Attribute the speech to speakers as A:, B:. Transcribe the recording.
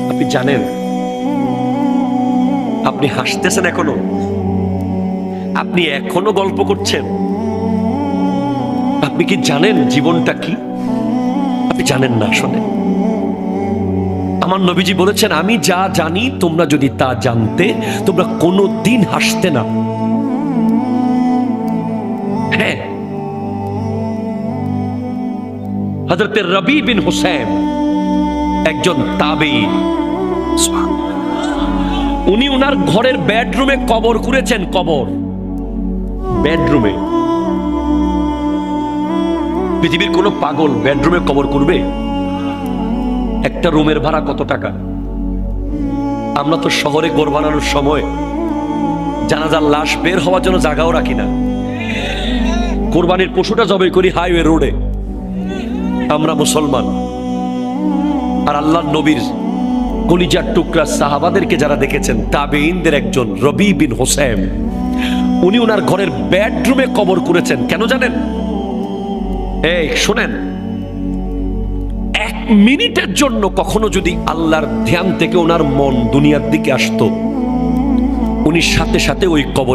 A: আপনি জানেন, আপনি হাসতেছেন এখনো, আপনি এখনো গল্প করছেন। আপনি কি জানেন জীবনটা কি? আপনি জানেন না। আসলে আমার নবীজি বলেছেন, আমি যা জানি তোমরা যদি তা জানতে, তোমরা কোনোদিন হাসতে না। হ্যাঁ, হযরত রবি বিন হুসাইন একজন তাবেঈ, উনি উনার ঘরের বেডরুমে কবর করেছেন। কবর, বেডরুমে। পৃথিবীর কোন পাগল বেডরুমে কবর করবে? একটা রুমের ভাড়া কত টাকা? আমরা তো শহরে ঘর বানানোর সময় জানাজার লাশ বের হওয়ার জন্য জায়গাও রাখি না। কোরবানির পশুটা জবাই করি হাইওয়ে রোডে। আমরা মুসলমান। আর আল্লাহর নবীর কলিজার টুকরা সাহাবাদেরকে যারা দেখেছেন, তাবেঈনদের একজন রবি বিন হুসাইন, উনি ওনার ঘরের বেডরুমে কবর করেছেন। কেন জানেন? এই শোনেন, এক মিনিটের জন্য কখনো যদি আল্লাহর ধ্যান থেকে ওনার মন দুনিয়ার দিকে আসতো, উনি সাথে সাথে ওই কবর